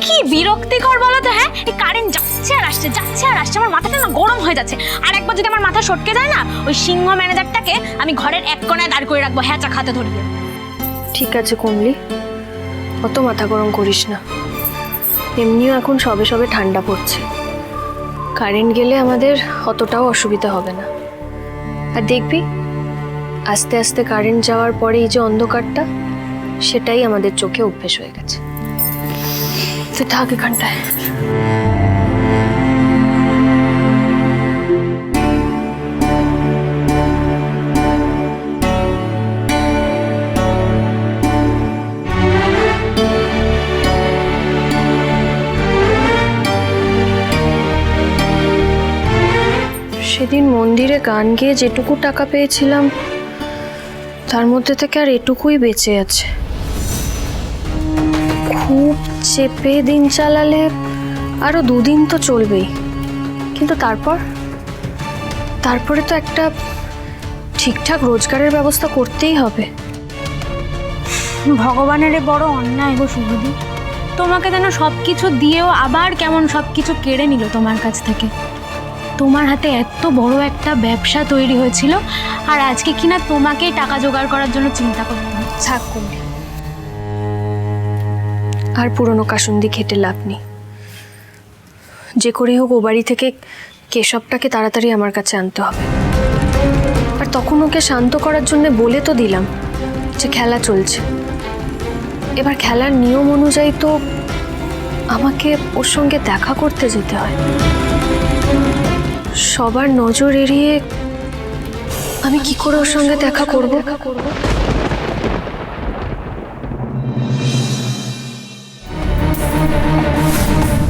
কি বিরক্তিকর বলো তো। হ্যাঁ, এই কারেন্ট যাচ্ছে আর আসছে, যাচ্ছে আর আসছে, আমার মাথাটা না গরম হয়ে যাচ্ছে। আর একবার যদি আমার মাথা সটকে যায় না, ওই সিংহ ম্যানেজারটাকে আমি ঘরের এক কোণায় দাঁড় করে রাখবো, হ্যাঁ চাক হাতে ধরিয়ে। ঠিক আছে কমলি, অত মাথা গরম করিস না। এমনিও এখন সবে সবে ঠান্ডা পড়ছে, কারেন্ট গেলে আমাদের অতটাও অসুবিধা হবে না। আর দেখবি আস্তে আস্তে কারেন্ট যাওয়ার পরে এই যে অন্ধকারটা, সেটাই আমাদের চোখে অভ্যেস হয়ে গেছে। তুই থাক এখানটায়। সেদিন মন্দিরে গান গেয়ে যেটুকু টাকা পেয়েছিলাম, তার মধ্যে থেকে আর এটুকুই বেঁচে আছে। খুব চেপে দিন চালালে আরো 2 দিন তো চলবেই, কিন্তু তারপরে তো একটা ঠিকঠাক রোজগারের ব্যবস্থা করতেই হবে। ভগবানের বড় অন্যায় গো শুভদি, তোমাকে যেন সবকিছু দিয়েও আবার কেমন সবকিছু কেড়ে নিল তোমার কাছ থেকে। তোমার হাতে এত বড় একটা ব্যবসা তৈরি হয়েছিল, আর আজকে কিনা তোমাকেই টাকা জোগাড় করার জন্য চিন্তা করতে হচ্ছে। থাক কমলি, আর পুরনো কাসুন্দি খেটে লাভ নেই। যে করে হোক ও বাড়ি থেকে কেশবটাকে তাড়াতাড়ি আমার কাছে আনতে হবে। আর তখন ওকে শান্ত করার জন্য বলে তো দিলাম যে খেলা চলছে, এবার খেলার নিয়ম অনুযায়ী তো আমাকে ওর সঙ্গে দেখা করতে যেতে হয়। সবার নজর এড়িয়ে আমি কি করে ওর সঙ্গে দেখা করব?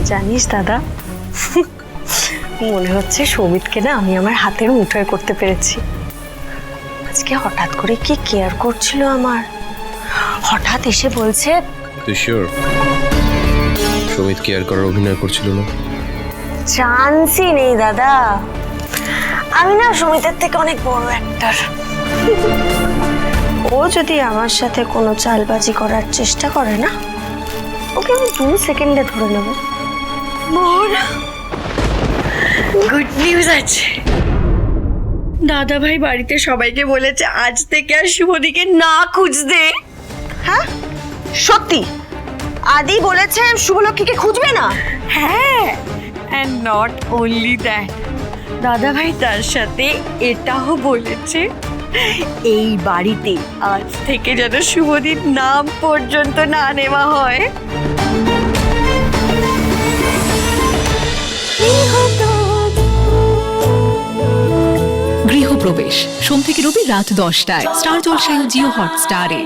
জানিস দাদা, মনে হচ্ছে সৌমিতকে না আমি আমার হাতের মুঠোয় করতে পেরেছি। আজকে হঠাৎ করে কি কেয়ার করছিল আমার, হঠাৎ এসে বলছে। তুই শিওর সৌমিত কেয়ার করার অভিনয় করছিল না? চান্সই নেই দাদা, আমি না সৌমিতের থেকে অনেক বড় অ্যাক্টর। ও যদি আমার সাথে কোনো চালবাজি করার চেষ্টা করে না, ওকে আমি 2 সেকেন্ডে ধরে নেব। বোন, গুড নিউজ আছে। দাদা ভাই বাড়িতে সবাইকে বলেছে আজ থেকে আর শুভদিকে না খুঁজতে। হ্যাঁ সত্যি? আদি বলেছে শুভলক্ষ্মীকে খুঁজবে না? হ্যাঁ, অ্যান্ড নট অনলি দ্যাট, দাদা ভাই তার সাথে এটাও বলেছে এই বাড়িতে আজ থেকে যেন শুভদির নাম পর্যন্ত না নেওয়া হয়। গৃহপ্রবেশ সোম থেকে রবি রাত 10টায় স্টার জলসায় ও জিও হটস্টারে।